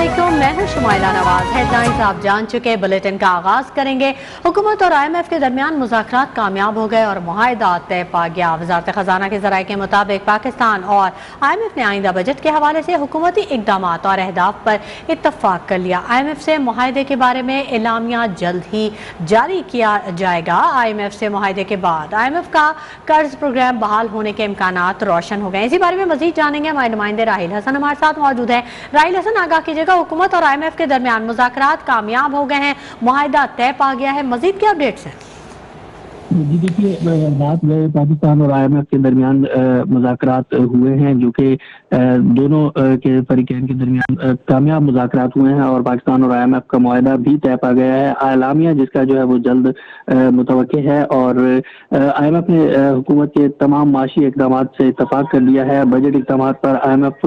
अस्सलामुअलैकुम, मैं हूं शुमाइला नवाज। हेडलाइंस आप जान चुके। बुलेटिन का आगाज करेंगे। हुकूमत और IMF के दरमियान मुज़ाकरात कामयाब हो गए और मुआहदा तय पा गया। वज़ारत खजाना के ज़राए के मुताबिक पाकिस्तान और IMF ने आइंदा बजट के हवाले से हुकूमती इकदाम और अहदाफ पर इत्तफाक कर लिया। IMF से मुआहदे के बारे में एलामिया जल्द ही जारी किया जाएगा। IMF से मुआहदे के बाद IMF का कर्ज प्रोग्राम बहाल होने के इम्कानात रोशन हो गए। इसी बारे में मजीद जानेंगे। हमारे नुमाइंदे राहिल हसन हमारे साथ मौजूद है। राहिल हसन, आगाह कीजिएगा, हुकूमत और IMF के दरमियान मुज़ाकरात कामयाब हो गए हैं, मुआहदा तय पा गया है, मजीद क्या अपडेट्स हैं? जी देखिए, रात में पाकिस्तान और IMF के दरमियान मुज़ाकरात हुए हैं, जो कि दोनों के फरीकैन के दरमियान कामयाब मुज़ाकरात हुए हैं और पाकिस्तान और IMF का मुआहदा भी तय पा गया है। आलामिया जिसका जो है वो जल्द मुतवक्के है और IMF ने हुकूमत के तमाम माशी इकदाम से इत्तफाक कर लिया है। बजट इकदाम पर IMF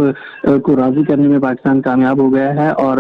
को राज़ी करने में पाकिस्तान कामयाब हो गया है और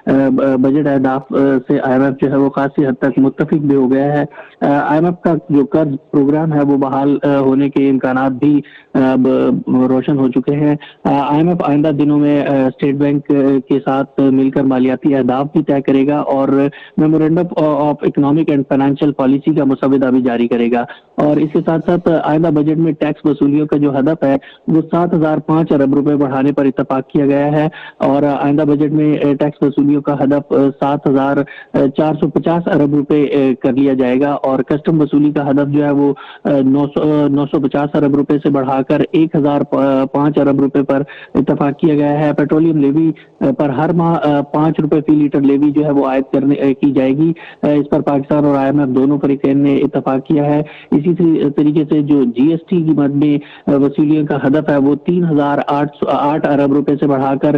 बजट अहदाफ से IMF जो है वो खासी हद तक मुत्तफिक भी हो गया है। IMF का जो कर्ज प्रोग्राम है वो बहाल होने के इम्कानात भी रोशन हो चुके हैं। IMF आइंदा दिनों में स्टेट बैंक के साथ मिलकर मालियाती अहदाफ भी तय करेगा और memorandum of economic and financial policy का मुसवदा भी जारी करेगा। और इसके साथ साथ आइंदा बजट में टैक्स वसूलियों का जो हदफ है वो 7,005 अरब रुपए बढ़ाने पर इत्तफाक किया गया है और आइंदा बजट में टैक्स वसूलियों का हदफ 7,450 अरब रुपए कर लिया जाएगा और कस्टम वसूली का हदफ जो है वो 950 अरब रुपए से बढ़ाकर 1,005 अरब रुपए पर इत्तफाक किया गया है। पेट्रोलियम लेवी पर हर माह 5 रुपए फी लीटर लेवी जो है वो आयद करने की जाएगी। इस पर पाकिस्तान और IMF दोनों फरीकैन ने इत्तफाक किया है। इसी तरीके से जो GST की मद में वसूलियों का हदफ है वो 3,808 अरब रुपए से बढ़ाकर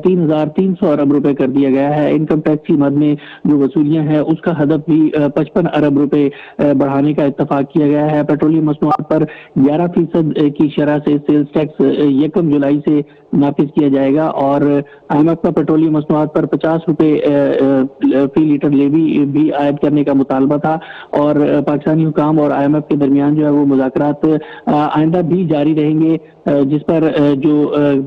3,300 अरब रुपए कर दिया गया है। इनकम टैक्स की मद में जो वसूलियां हैं उसका हदफ भी 55 अरब रुपए बढ़ाने का इत्तफाक किया गया है। पेट्रोलियम मसनूआत पर 11% की शरह से सेल्स टैक्स 1 जुलाई से नाफिज किया जाएगा और IMF का पेट्रोलियम मसनूआत पर 50 रुपए फी लीटर लेवी भी आयद करने का मुतालबा था और पाकिस्तानी हुकाम और IMF के दरमियान जो है वो मुज़ाकरात आइंदा भी जारी रहेंगे, जिस पर जो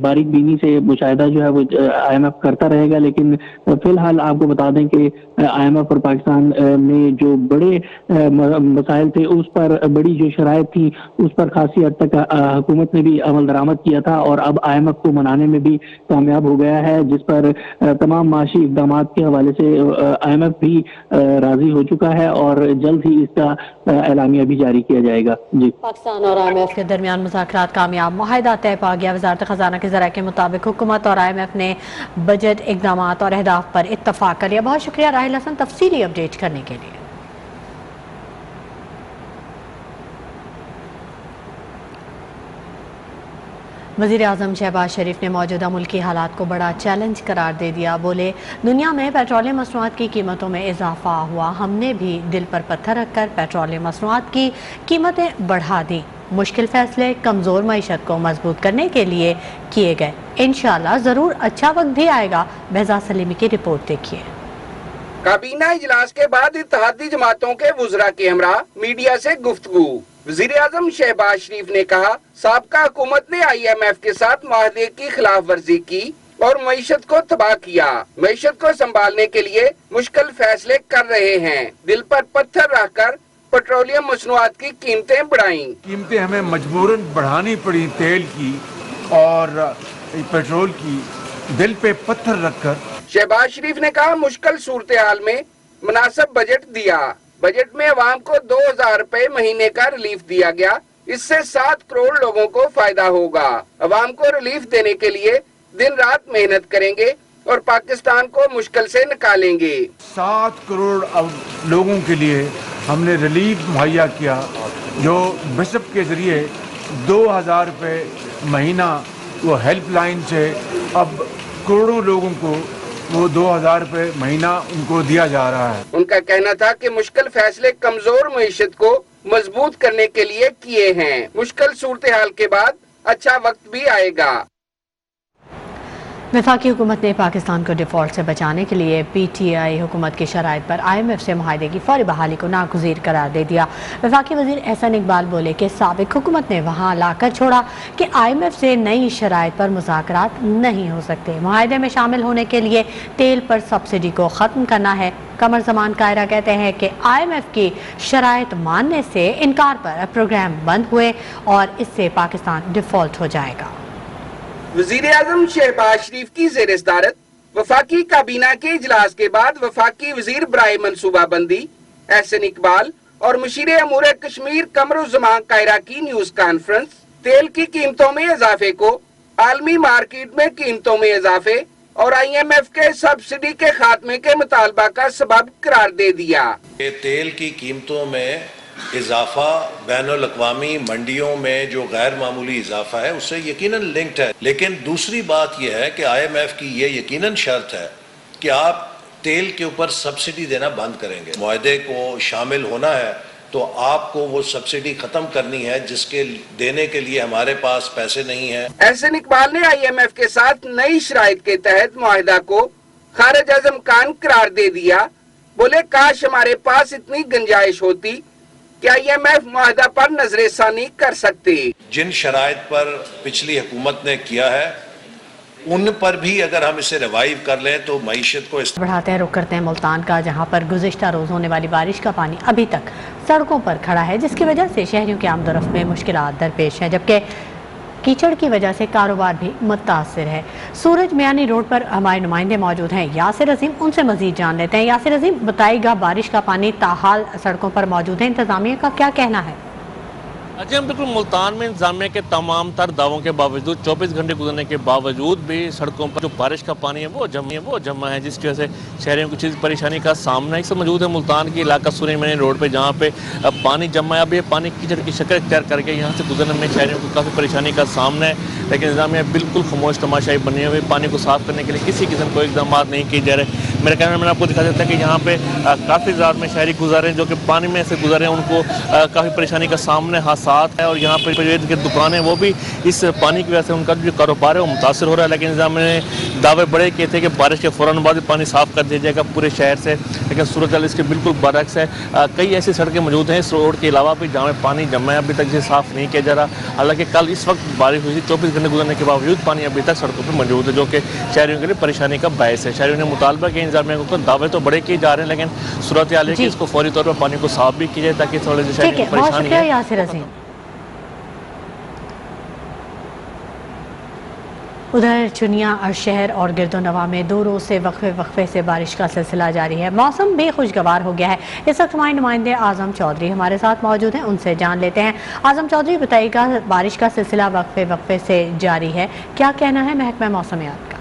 बारीक बीनी से मुशाहिदा जो है वो IMF करता रहेगा। लेकिन फिलहाल आपको बता दें कि IMF और पाकिस्तान में जो बड़े मसाइल थे उस पर बड़ी जो शराइत थी उस पर खासी हद तक हुकूमत ने भी अमल दरामद किया था और अब IMF को मनाने में भी कामयाब हो गया है, जिस पर तमाम माशी इकदाम के हवाले से IMF भी राजी हो चुका है और जल्द ही इसका एलामिया भी जारी किया जाएगा। जी, पाकिस्तान और IMF के दरमियान मुज़ाकरात कामयाब, मुआहदा तय पा गया। वज़ारत खजाना के ज़राए के मुताबिक हुकूमत और IMF ने बजट इकदाम और अहदाफ पर इत्तफाक कर लिया। बहुत शुक्रिया राहिल हसन तफसीली अपडेट करने के लिए। वज़ीर-ए-आज़म शहबाज शरीफ ने मौजूदा मुल्की हालात को बड़ा चैलेंज करार दे दिया। बोले, दुनिया में पेट्रोलियम मसनूआत की कीमतों में इजाफा हुआ, हमने भी दिल पर पत्थर रखकर पेट्रोलियम मसनूआत की कीमतें बढ़ा दी। मुश्किल फैसले कमज़ोर मईशत को मजबूत करने के लिए किए गए। इंशाअल्लाह ज़रूर अच्छा वक्त भी आएगा। बेहज़ाद सलीमी की रिपोर्ट देखिए। काबीना इजलास के बाद इत्तेहादी जमातों के वुज़रा के हमरा मीडिया से गुफ्तगू। वज़ीर-ए-आज़म शहबाज शरीफ ने कहा, साबका हुकूमत ने IMF के साथ मुआहदे की खिलाफ वर्जी की और मईशत को तबाह किया। मईशत को संभालने के लिए मुश्किल फैसले कर रहे हैं। दिल पर पत्थर रखकर पेट्रोलियम मसनूआत की कीमतें बढ़ाई। कीमतें हमें मजबूरन बढ़ानी पड़ी, तेल की और पेट्रोल की, दिल पे पत्थर रखकर। शहबाज शरीफ ने कहा, मुश्किल सूरत हाल में मुनासिब बजट दिया। बजट में अवाम को 2,000 रुपए महीने का रिलीफ दिया गया। इससे 7 करोड़ लोगों को फायदा होगा। अवाम को रिलीफ देने के लिए दिन रात मेहनत करेंगे और पाकिस्तान को मुश्किल से निकालेंगे। 7 करोड़ लोगों के लिए हमने रिलीफ मुहैया किया, जो बिशप के जरिए 2,000 रुपए महीना वो हेल्पलाइन से अब करोड़ों लोगों को वो 2,000 रुपए महीना उनको दिया जा रहा है। उनका कहना था कि मुश्किल फैसले कमजोर मईशत को मजबूत करने के लिए किए हैं। मुश्किल सूरत हाल के बाद अच्छा वक्त भी आएगा। वफाकी हुकूमत ने पाकिस्तान को डिफॉल्ट से बचाने के लिए PTI हुकूमत की शराइत पर IMF से मुआहदे की फौरी बहाली को नागुज़ीर करार दे दिया। वफाकी वज़ीर एहसन इकबाल बोले कि साबिक हुकूमत ने वहाँ लाकर छोड़ा कि IMF से नई शराइत पर मुज़ाकरात नहीं हो सकते। मुआहदे में शामिल होने के लिए तेल पर सब्सिडी को ख़त्म करना है। कमर ज़मान कायरा कहते हैं कि IMF की शराइत मानने से इनकार पर प्रोग्राम बंद हुए और इससे पाकिस्तान डिफॉल्ट हो जाएगा। वजीर आजम शहबाज शरीफ की ज़ेर सदारत वफाकी काबीना के इजलास के बाद वफाकी वजीर बराए मनसूबाबंदी एहसन इकबाल और मुशीर अमूर कश्मीर कमरुज़्ज़मान कायरा की न्यूज कॉन्फ्रेंस तेल की कीमतों में इजाफे को आलमी मार्केट में कीमतों में इजाफे और IMF के सब्सिडी के खात्मे के मुतालबा का सबब करार दे दिया। तेल की कीमतों में इजाफा बैनुल-अक़वामी मंडियों में जो गैर मामूली इजाफा है उससे यकीनन लिंक्ड है, लेकिन दूसरी बात यह है कि IMF की ये यकीनन शर्त है कि आप तेल के ऊपर सब्सिडी देना बंद करेंगे। मुआहदे को शामिल होना है तो आपको वो सब्सिडी खत्म करनी है जिसके देने के लिए हमारे पास पैसे नहीं है। एहसन इकबाल ने IMF के साथ नई शराइत के तहत मुआहदा को खारिज अज़म कान करार दे दिया। बोले काश हमारे पास इतनी गुंजाइश होती कि IMF मुआहदा पर नजरेसानी कर सकते। जिन शराइत पर पिछली हुकूमत ने किया है उन पर भी अगर हम इसे रिवाइव कर लें तो मईशत को बढ़ाते हैं, रुक करते हैं मुल्तान का, जहां पर गुज़िश्ता रोज़ होने वाली बारिश का पानी अभी तक सड़कों पर खड़ा है, जिसकी वजह से शहरियों के आमदोरफ्त में मुश्किलात दरपेश हैं, जबकि कीचड़ की वजह से कारोबार भी मुतासिर है। सूरज मियानी रोड पर हमारे नुमाइंदे मौजूद हैं, यासिर अजीम, उनसे मजीद जान लेते हैं। यासिर अजीम, बताइएगा, बारिश का पानी ताहाल सड़कों पर मौजूद है, इंतजामिया का क्या कहना है? जी हम बिल्कुल मुल्तान में इंतजामिया के तमाम तर दावों के बावजूद 24 घंटे गुजरने के बावजूद भी सड़कों पर जो बारिश का पानी है वो जमा है, जिसकी वजह से शहरियों को चीज़ परेशानी का सामना है। मौजूद है मुल्तान की इलाका सूरज मियानी रोड पे, जहाँ पे पानी जमा है। अब ये पानी कीचड़ की शक्ल इख्तियार करके यहाँ से गुजरने में शहरियों को काफ़ी परेशानी का सामना है, लेकिन इंतजामिया बिल्कुल खामोश तमाशाई बने हुए। पानी को साफ करने के लिए किसी किस्म को इकदाम नहीं किए जा रहे। मेरे कैमरा मैंने आपको दिखा देता है कि यहाँ पे काफ़ी ज़्यादा में शहरी गुजर हैं जो कि पानी में से गुजरे हैं, उनको काफ़ी परेशानी का सामना हादसात है। और यहाँ पे जो दुकानें वो भी इस पानी की वजह से उनका जो कारोबार है वो मुतासर हो रहा है, लेकिन इंतजामिया ने दावे बड़े किए थे कि बारिश के फ़ौरन बाद पानी साफ कर दिया जाएगा पूरे शहर से, लेकिन सूरत हाल इसके बिल्कुल बरक्स है। कई ऐसी सड़कें मौजूद हैं इस रोड के अलावा भी जहाँ पानी जमा है, अभी तक इसे साफ़ नहीं किया जा रहा। हालांकि कल इस वक्त बारिश हुई थी, 24 घंटे गुजरने के बावजूद पानी अभी तक सड़कों पर मौजूद है, जो कि शहरियों के लिए परेशानी का बायस है। शहरियों ने मुतालबा किया इंतजामिया को, दावे तो बड़े किए जा रहे हैं, लेकिन सूरत हाल है कि इसको फौरी तौर पर पानी को साफ भी किया जाए ताकि थोड़े शहरियों को परेशानी है। उधर चुनिया और शहर और गिरदोनवा में 2 रोज़ से वक्फे से बारिश का सिलसिला जारी है। मौसम बेखुशगवार हो गया है। इस वक्त हमारे नुमाइंदे आजम चौधरी हमारे साथ मौजूद हैं, उनसे जान लेते हैं। आजम चौधरी, बताइएगा, बारिश का सिलसिला वक्फे से जारी है, क्या कहना है महकमा मौसमियात का?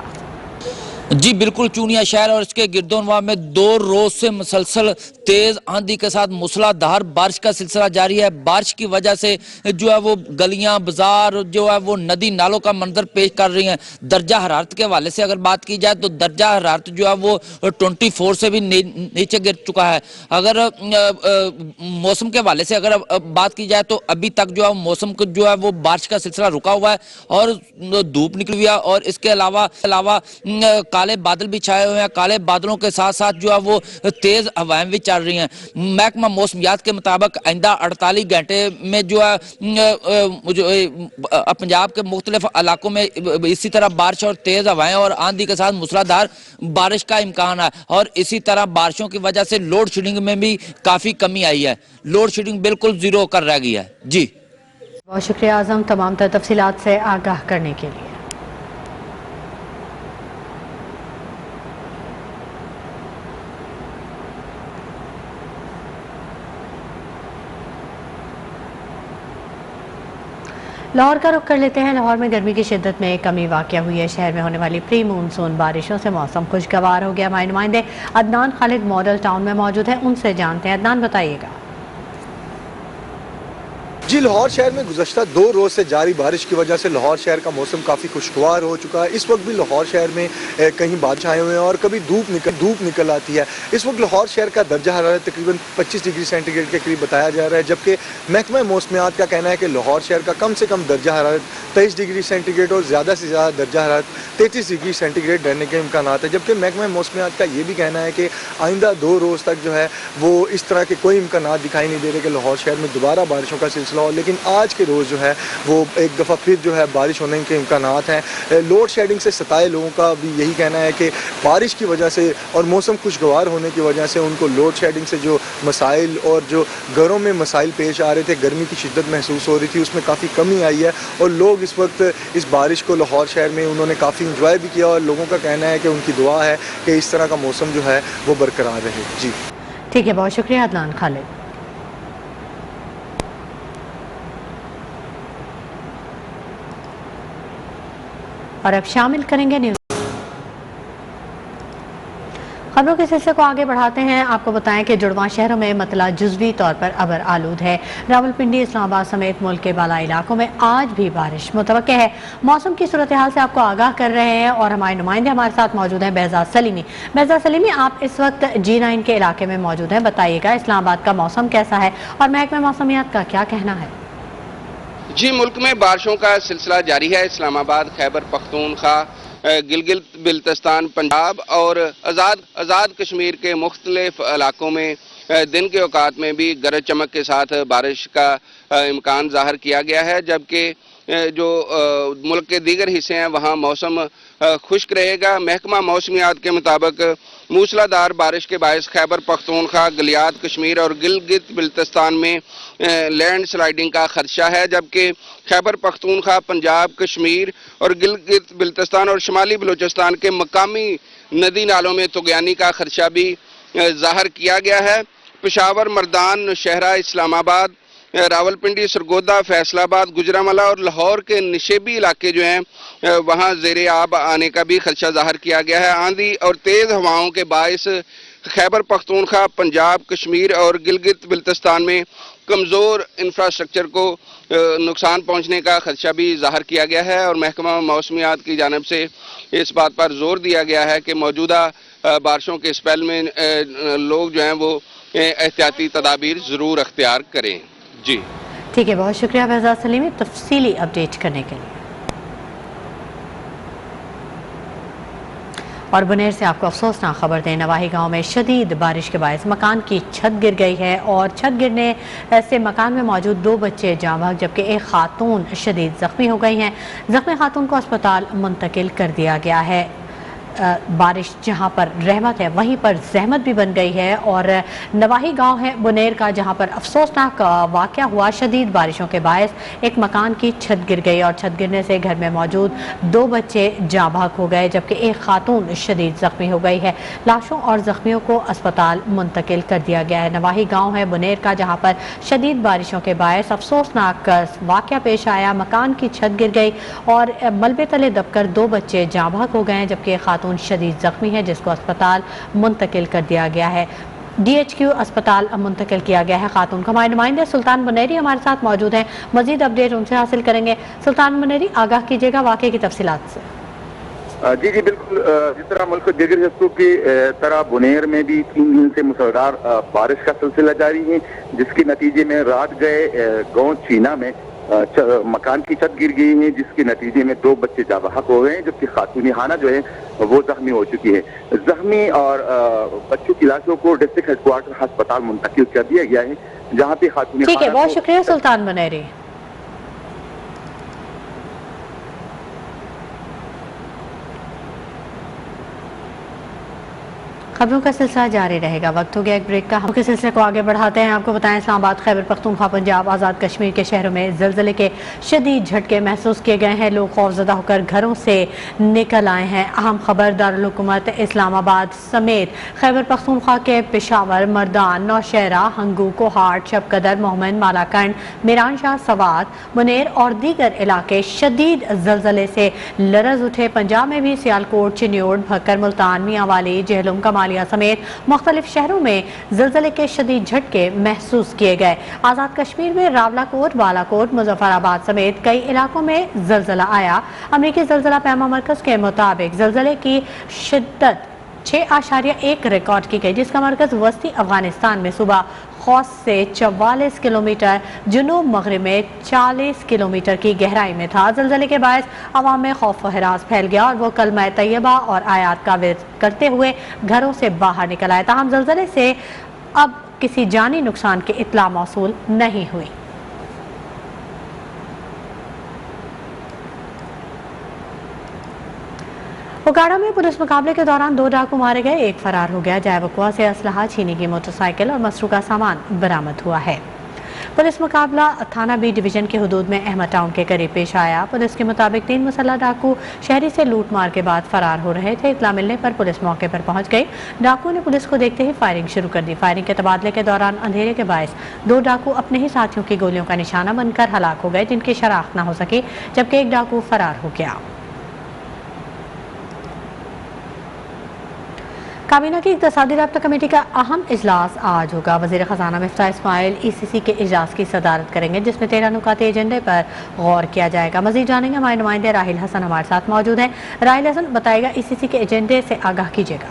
जी बिल्कुल, चूनिया शहर और इसके गिरदोनवा में 2 रोज से मुसलसल तेज आंधी के साथ मूसलाधार बारिश का सिलसिला जारी है। बारिश की वजह से जो है वो गलियां बाजार जो है वो नदी नालों का मंजर पेश कर रही हैं। दर्जा हरारत के हवाले से अगर बात की जाए तो दर्जा हरारत जो है वो 24 से भी नीचे गिर चुका है। अगर मौसम के हवाले से अगर बात की जाए तो अभी तक जो है मौसम को जो है वो बारिश का सिलसिला रुका हुआ है और धूप निकली हुई है, और इसके अलावा काले बादल भी छाए हुए हैं। काले बादलों के साथ साथ जो है वो तेज हवाएं भी चल रही हैं। महकमा मौसमियात के मुताबिक आइंदा 48 घंटे में जो है पंजाब के मुख्तलिफ इलाकों में इसी तरह बारिश और तेज हवाएं और आंधी के साथ मूसलाधार बारिश का इम्कान है, और इसी तरह बारिशों की वजह से लोड शेडिंग में भी काफी कमी आई है। लोड शेडिंग बिल्कुल 0 होकर रह गई है। जी बहुत शुक्रिया आजम, तमाम तफसीलात से आगाह करने के लिए। लाहौर का रुख कर लेते हैं। लाहौर में गर्मी की शिद्दत में कमी वाक़या हुई है। शहर में होने वाली प्री मानसून बारिशों से मौसम खुशगवार हो गया। हमारे नुमाइंदे अदनान खालिद मॉडल टाउन में मौजूद है, उनसे जानते हैं। अदनान, बताइएगा। जी, लाहौर शहर में गुज़श्ता 2 रोज़ से जारी बारिश की वजह से लाहौर शहर का मौसम काफ़ी खुशगवार हो चुका है। इस वक्त भी लाहौर शहर में कहीं बारिश आए हुए हैं और कभी धूप निकल आती है। इस वक्त लाहौर शहर का दर्जा हरारत तकरीबन 25 डिग्री सेंटीग्रेड के करीब बताया जा रहा है, जबकि महकमा मौसमियात का कहना है कि लाहौर शहर का कम से कम दर्जा हरारत 23 डिग्री सेंटीग्रेड और ज़्यादा से ज़्यादा दर्जा हरारत 33 डिग्री सेंटीग्रेड रहने के इम्कान है। जबकि महकमा मौसमियात का ये भी कहना है कि आइंदा 2 रोज़ तक जो है वो इस तरह के कोई इम्कान दिखाई नहीं दे रहे कि लाहौर शहर में दोबारा बारिशों का सिलसिला हो। लेकिन आज के रोज़ जो है वो एक दफ़ा फिर जो है बारिश होने के इम्कानात हैं। लोड शेडिंग से सताए लोगों का भी यही कहना है कि बारिश की वजह से और मौसम खुशगवार होने की वजह से उनको लोड शेडिंग से जो मसाइल और जो घरों में मसाइल पेश आ रहे थे, गर्मी की शिद्दत महसूस हो रही थी, उसमें काफ़ी कमी आई है और लोग इस वक्त इस बारिश को लाहौर शहर में उन्होंने काफ़ी इंजॉय भी किया और लोगों का कहना है कि उनकी दुआ है कि इस तरह का मौसम जो है वो बरकरार रहे। जी ठीक है, बहुत शुक्रिया अदनान खालिद। और अब शामिल करेंगे न्यूज़ खबरों के सिलसिले को आगे बढ़ाते हैं। आपको बताएं कि जुड़वां शहरों में मतला जुज़वी तौर पर अबर आलूद है। रावलपिंडी, इस्लामाबाद समेत मुल्क के बालाई इलाकों में आज भी बारिश मुतवक्के है। मौसम की सूरत हाल से आपको आगाह कर रहे हैं और हमारे नुमाइंदे हमारे साथ मौजूद हैं। बेहजाद सलीमी, आप इस वक्त G9 के इलाके में मौजूद हैं। बताइएगा इस्लामाबाद का मौसम कैसा है और महकमा मौसमियात का क्या कहना है? जी, मुल्क में बारिशों का सिलसिला जारी है। इस्लामाबाद, खैबर पख्तूनख्वा, गिलगित बिल्तिस्तान, पंजाब और आज़ाद कश्मीर के मुख्तलिफ इलाकों में दिन के औकात में भी गरज चमक के साथ बारिश का इम्कान ज़ाहिर किया गया है, जबकि जो मुल्क के दीगर हिस्से हैं वहाँ मौसम खुश्क रहेगा। महकमा मौसमियात के मुताबिक मूसलाधार बारिश के बायस खैबर पख्तूनख्वा, गलियात कश्मीर और गिलगित बिल्तिस्तान में लैंड स्लाइडिंग का खदशा है, जबकि खैबर पख्तूनख्वा, पंजाब, कश्मीर और गिलगित बिल्तिस्तान और शुमाली बलूचिस्तान के मकामी नदी नालों में तुगयानी का खदशा भी ज़ाहिर किया गया है। पेशावर, मर्दान, नौशहरा, इस्लामाबाद, रावलपिंडी, सरगोदा, फैसलाबाद, गुजरांवाला और लाहौर के निशेबी इलाके जो हैं वहाँ ज़ेरे आब आने का भी खदशा ज़ाहिर किया गया है। आंधी और तेज़ हवाओं के बायस खैबर पख्तूनख्वा, पंजाब, कश्मीर और गिलगित बिल्तिस्तान में कमज़ोर इंफ्रास्ट्रक्चर को नुकसान पहुँचने का खदशा भी ज़ाहिर किया गया है और महकमा मौसमियात की जानिब से इस बात पर जोर दिया गया है कि मौजूदा बारिशों के स्पेल में लोग जो हैं वो एहतियाती तदाबीर ज़रूर अख्तियार करें। जी ठीक है, बहुत शुक्रिया बेहजाद सलीमी तफसीली अपडेट करने के लिए। और बुनेर से आपको अफसोसनाक खबर दें, नवाही गांव में शदीद बारिश के बायस मकान की छत गिर गई है और छत गिरने से मकान में मौजूद 2 बच्चे जाँ बहक जबकि एक खातून शदीद ज़ख्मी हो गई हैं। ज़ख्मी खातून को अस्पताल मुंतकिल कर दिया गया है। बारिश जहां पर रहमत है वहीं पर जहमत भी बन गई है और नवाही गांव है बुनेर का जहां पर अफसोसनाक वाक़या हुआ। शदीद बारिशों के बायस एक मकान की छत गिर गई और छत गिरने से घर में मौजूद 2 बच्चे जाँ बहक हो गए जबकि एक खातून शदीद ज़ख्मी हो गई है। लाशों और ज़ख्मियों को अस्पताल मुंतकिल कर दिया गया है। नवाही गाँव है बुनेर का जहाँ पर शदीद बारिशों के बायस अफसोसनाक वाक़या पेश आया। मकान की छत गिर गई और मलबे तले दबकर 2 बच्चे जाँ बहक हो गए जबकि एक खातून शदीद जख्मी है जिसको अस्पताल मुंतकिल कर दिया गया है। DHQ अस्पताल मुंतकिल किया गया है खातून का। हमारे नुमाइंदे सुल्तान बुनेरी हमारे साथ मौजूद हैं, मजीद अपडेट उनसे हासिल करेंगे। सुल्तान बुनेरी, आगाह कीजिएगा वाक़े की तफसीलात से। जी बिल्कुल, जिस तरह मुल्क दीगर हिस्सों की तरह बुनेर में भी 3 दिन से मूसलाधार बारिश का सिलसिला जारी है, जिसके नतीजे में रात गए गाँव चीना में मकान की छत गिर गई है, जिसके नतीजे में 2 बच्चे जाँ बहक हो गए जबकि खातून हाना जो है वो जख्मी हो चुकी है। जख्मी और बच्चों की लाशों को डिस्ट्रिक्ट हेडक्वार्टर अस्पताल मुंतकिल कर दिया गया है, जहाँ पे खातून। ठीक है, बहुत शुक्रिया सुल्तान बुनेरी। खबरों का सिलसिला जारी रहेगा। वक्त हो गया एक ब्रेक का। हम के सिलसिले को आगे बढ़ाते हैं। आपको बताएं इस्लामाबाद, खैबर पख्तूनख्वा, पंजाब, आज़ाद कश्मीर के शहरों में ज़लज़ले के शदीद झटके महसूस किए गए हैं। लोग खौफज़दा होकर घरों से निकल आए हैं। अहम खबर, दारुल हुकूमत इस्लामाबाद समेत खैबर पख्तूनख्वा के पेशावर, मर्दान, नौशहरा, हंगू, कोहाट, शबकदर, मोहम्मद, मालाकंड, मीरान शाह, सवात, मुनेर और दीगर इलाके शदीद ज़लज़ले से लरज़ उठे। पंजाब में भी सियालकोट, चिन्योट, भक्कर, मुल्तान, मियांवाली, जहलुम, कमाल सोमालिया समेत मुख्तलिफ शहरों में ज़िलज़ले के शदीद झटके महसूस किए गए। आज़ाद कश्मीर में रावलाकोट, बालाकोट, मुजफ्फराबाद समेत कई इलाकों में ज़िलज़ला आया। अमरीकी ज़िलज़ला पैमा मरकज़ के मुताबिक ज़िलज़ले की शिद्दत 6.1 रिकॉर्ड की गई, जिसका मरकज़ वस्ती अफगानिस्तान में सुबह खौस से 44 किलोमीटर, जुनूब मगरिब में 40 किलोमीटर की गहराई में था। ज़िलज़ले के बायस अवाम में खौफ व हिरास फैल गया और वो कलमा तैयबा और आयात का विर्द करते हुए घरों से बाहर निकल आए। ताहम ज़िलज़ले से अब किसी जानी नुकसान की इत्ला मौसूल नहीं हुई। उकाड़ा में पुलिस मुकाबले के दौरान 2 डाकू मारे गए, 1 फरार हो गया। जायवकुआ से असलहा, छीनी की मोटरसाइकिल और मसरूका सामान बरामद हुआ है। पुलिस मुकाबला थाना बी डिवीजन के हुदूद में अहमद टाउन के करीब पेश आया। पुलिस के मुताबिक 3 मुसल्लह डाकू शहरी से लूट मार के बाद फरार हो रहे थे। इत्ला मिलने पर पुलिस मौके पर पहुंच गई। डाकू ने पुलिस को देखते ही फायरिंग शुरू कर दी। फायरिंग के तबादले के दौरान अंधेरे के बायस 2 डाकू अपने ही साथियों की गोलियों का निशाना बनकर हलाक हो गए, जिनकी शनाख्त न हो सकी, जबकि एक डाकू फरार हो गया। काबीना की इक़्तिसादी राब्ता कमेटी का अहम इजलास आज होगा। वज़ीर ख़ज़ाना मिफ्ताह इस्माइल ECC के इजलास की सदारत करेंगे, जिसमें 13 नुकाती एजेंडे पर गौर किया जाएगा। मज़ीद जानेंगे, हमारे नुमाइंदे राहिल हसन हमारे साथ मौजूद हैं। राहिल हसन, बताएगा ECC के एजेंडे से आगाह कीजिएगा।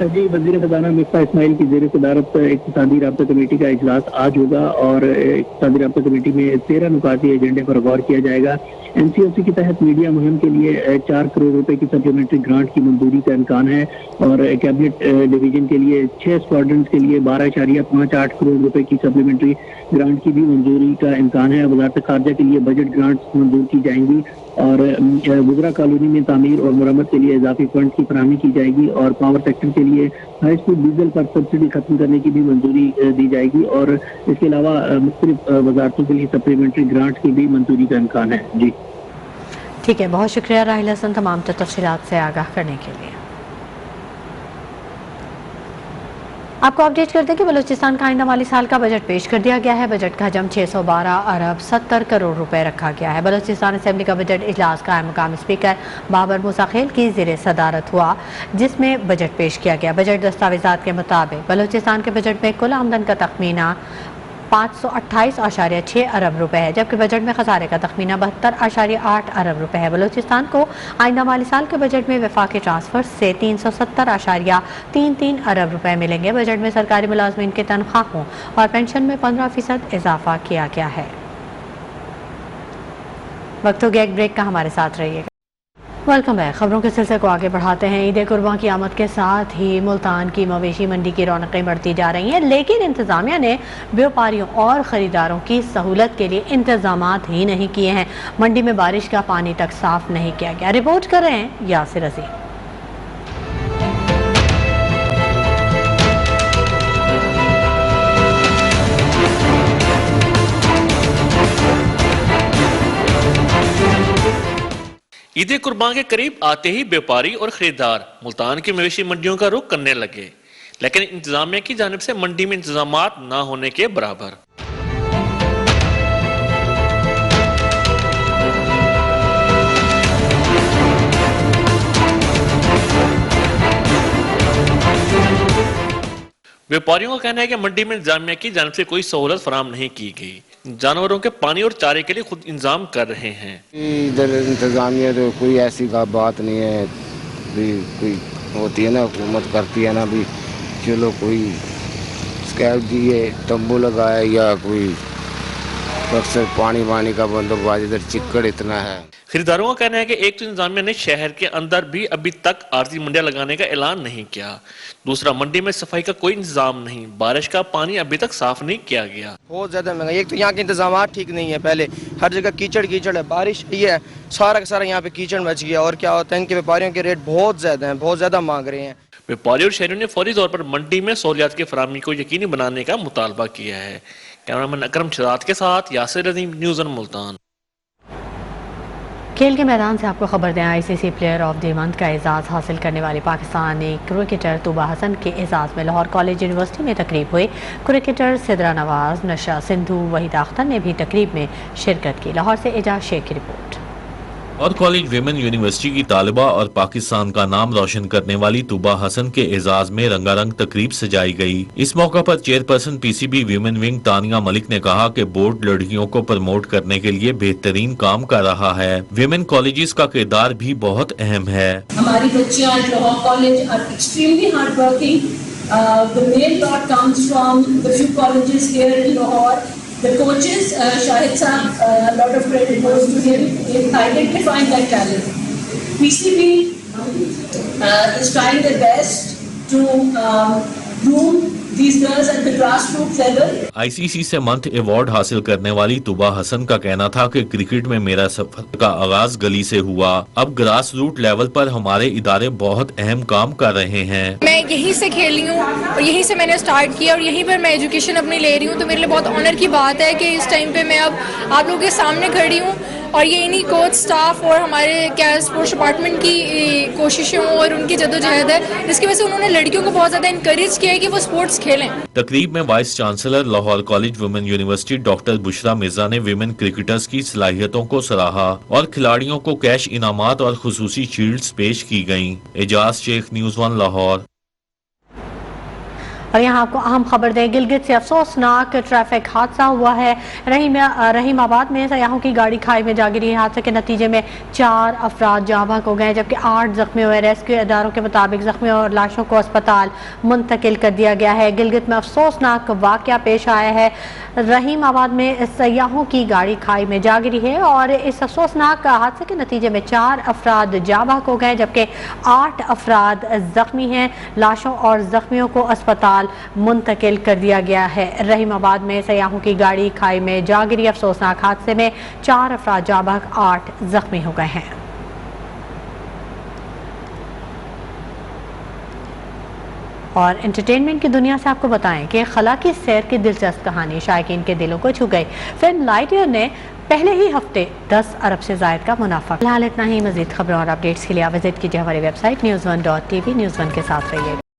जी, वज़ीर ख़ज़ाना मिफ्ताह इस्माइल की ज़ेर सदारत इक़्तिसादी राब्ता कमेटी का इजलास आज होगा और इक़्तिसादी राब्ता कमेटी में 13 नुकाती एजेंडे पर गौर किया जाएगा। NCOC के तहत मीडिया मुहिम के लिए 4 करोड़ रुपए की सप्लीमेंट्री ग्रांट की मंजूरी का इम्कान है और कैबिनेट डिवीजन के लिए 6 स्क्वाड्रंस के लिए 12.58 करोड़ रुपए की सप्लीमेंट्री ग्रांट की भी मंजूरी का इम्कान है। वज़ारत ख़ारजा के लिए बजट ग्रांट्स मंजूर की जाएंगी और गुजरा कॉलोनी में तामीर और मरम्मत के लिए इजाफी फंड की फराहमी की जाएगी और पावर सेक्टर के लिए हाई स्पीड डीजल पर सब्सिडी खत्म करने की भी मंजूरी दी जाएगी और इसके अलावा मुख्तलिफ वजारतों के लिए सप्लीमेंट्री ग्रांट की भी मंजूरी का इम्कान है। जी ठीक है, बहुत शुक्रिया राहिल हसन तमाम तफसीलात से आगाह करने के लिए। आपको अपडेट करते हैं कि बलूचिस्तान का आइंदा माली साल का बजट पेश कर दिया गया है। बजट का हजम 612 अरब 70 करोड़ रुपए रखा गया है। बलूचिस्तान असेंबली का बजट इजलास का मकामी स्पीकर बाबर मूसा खेल की ज़ेर सदारत हुआ, जिसमें बजट पेश किया गया। बजट दस्तावेजात के मुताबिक बलूचिस्तान के बजट में कुल आमदन का तखमीना 528.6 अरब रुपए है, जबकि बजट में खसारे का तखमीना 72.8 अरब रुपए है। बलूचिस्तान को आइंदा माली साल के बजट में वफाकी ट्रांसफर से 370.33 अरब रुपए मिलेंगे। बजट में सरकारी मुलाजमीन के तनख्वाहों और पेंशन में 15% इजाफा किया गया है। वक्त हो गया एक ब्रेक का, हमारे साथ रहिएगा। Welcome back. खबरों के सिलसिले को आगे बढ़ाते हैं। ईद कुर्बान की आमद के साथ ही मुल्तान की मवेशी मंडी की रौनकें बढ़ती जा रही हैं, लेकिन इंतजामिया ने व्यापारियों और ख़रीदारों की सहूलत के लिए इंतजामात ही नहीं किए हैं। मंडी में बारिश का पानी तक साफ नहीं किया गया। रिपोर्ट कर रहे हैं यासिर अजीज। ईद कुर्बान के करीब आते ही व्यापारी और खरीदार मुल्तान की मवेशी मंडियों का रुख करने लगे, लेकिन इंतजामिया की जानिब से मंडी में इंतजामात न होने के बराबर। व्यापारियों का कहना है कि मंडी में इंतजामिया की जानिब से कोई सहूलत फराहम नहीं की गई। जानवरों के पानी और चारे के लिए खुद इंतजाम कर रहे हैं। इधर इंतजामिया तो कोई ऐसी का बात नहीं है, भी कोई होती है ना, हुकूमत करती है ना, भी चलो कोई स्कैब दिए, तंबू लगाए या कोई अक्सर पानी वानी का बंदोबस्त, इधर चिक्कड़ इतना है। खरीदारों का कहना है कि एक तो इंतजामिया ने शहर के अंदर भी अभी तक आरजी मंडियां लगाने का ऐलान नहीं किया, दूसरा मंडी में सफाई का कोई इंतजाम नहीं, बारिश का पानी अभी तक साफ नहीं किया गया। बहुत ज्यादा महंगा, एक तो यहाँ के इंतजाम ठीक नहीं है, पहले हर जगह कीचड़ कीचड़ है, बारिश ये है, सारा का सारा यहाँ पे कीचड़ मच गया। और क्या होता है, इनके व्यापारियों के रेट बहुत ज्यादा हैं, बहुत ज्यादा मांग रहे हैं। व्यापारी और शहरियों ने फौरी तौर पर मंडी में सहूलियात की फराहमी को यकीनी बनाने का मुतालबा किया है। कैमरामैन अकरम शहजाद के साथ यासिर अजीम, न्यूज़ ऑन मुल्तान। खेल के मैदान से आपको खबर दें, ICC player of the month का एजाज़ हासिल करने वाली पाकिस्तानी क्रिकेटर तूबा हसन के एजाज़ में लाहौर कॉलेज यूनिवर्सिटी में तकरीब हुई। क्रिकेटर सिद्रा नवाज, नशा सिंधु, वहीदा अख्तर ने भी तकरीब में शिरकत की। लाहौर से एजाज शेख की रिपोर्ट। और कॉलेज विमेन यूनिवर्सिटी की तालिबा और पाकिस्तान का नाम रोशन करने वाली तुबा हसन के एजाज में रंगारंग तकरीब सजाई गई। इस मौका पर chairperson PCB women wing Tania Malik ने कहा कि बोर्ड लड़कियों को प्रमोट करने के लिए बेहतरीन काम कर रहा है। विमेन कॉलेजेस का किरदार भी बहुत अहम है। हमारी बच्चियां Lahore college are extremely hard working. The main lot comes from the few colleges here in Lahore. The coaches, Shahid Saab, a lot of credit goes to him in identifying that talent. PCB is trying their best to groom these girls at the grassroots level. ICC से month award हासिल करने वाली तुबा हसन का कहना था कि cricket में मेरा सफर का आगाज गली से हुआ। अब ग्रास रूट लेवल पर हमारे इदारे बहुत अहम काम कर रहे हैं। मैं यहीं से खेल रही हूँ और यहीं से मैंने स्टार्ट किया और यहीं पर मैं एजुकेशन अपनी ले रही हूँ, तो मेरे लिए बहुत ऑनर की बात है कि इस टाइम पे मैं अब आप लोगों के सामने खड़ी हूँ और ये इन्हीं कोच स्टाफ और हमारे क्या स्पोर्ट्स डिपार्टमेंट की कोशिशों और उनकी जद्दोजहद है, जिसकी वजह से उन्होंने लड़कियों को बहुत ज़्यादा इंकरेज किया है कि वो स्पोर्ट्स खेलें। तकरीब में vice chancellor Lahore college women university doctor Bushra Mirza ने विमेन क्रिकेटर्स की सलाहियतों को सराहा और खिलाड़ियों को कैश इनामात और खुसूसी शील्ड्स पेश की गयी। एजाज शेख, न्यूज़ 1 लाहौर। और यहाँ आपको अहम खबर दें, गिलगित से अफसोसनाक ट्रैफिक हादसा हुआ है। रहीमाबाद में सयाहों की गाड़ी खाई में जा गिरी। हादसे के नतीजे में 4 अफराद जाँ बहक हो गए जबकि 8 जख्मी हुए। रेस्क्यू इदारों के मुताबिक जख्मियों और लाशों को अस्पताल मुंतकिल कर दिया गया है। गिलगित में अफसोसनाक वाक़या पेश आया है। रहीमाबाद में सयाहों की गाड़ी खाई में जा गिरी है और इस अफसोसनाक हादसे के नतीजे में 4 अफराद जाँ बहक हो गए जबकि 8 अफराद जख्मी हैं। लाशों और जख्मियों को अस्पताल मुंतकिल कर दिया गया है। रहीमाबाद में सयाहों की गाड़ी खाई में जा गिरी। अफसोसनाक हादसे में 4 अफराद जाँ बहक, 8 जख्मी हो गए हैं। और एंटरटेनमेंट की दुनिया से आपको बताएं कि खला की सैर की दिलचस्प कहानी शायकीन के दिलों को छू गई। फिल्म लाइटईयर ने पहले ही हफ्ते 10 अरब से ज़ायद का मुनाफा। फिलहाल इतना ही। मज़ीद खबरों और अपडेट्स के लिए विजिट कीजिए हमारी वेबसाइट news1.tv। न्यूज़ 1 के साथ रहिए।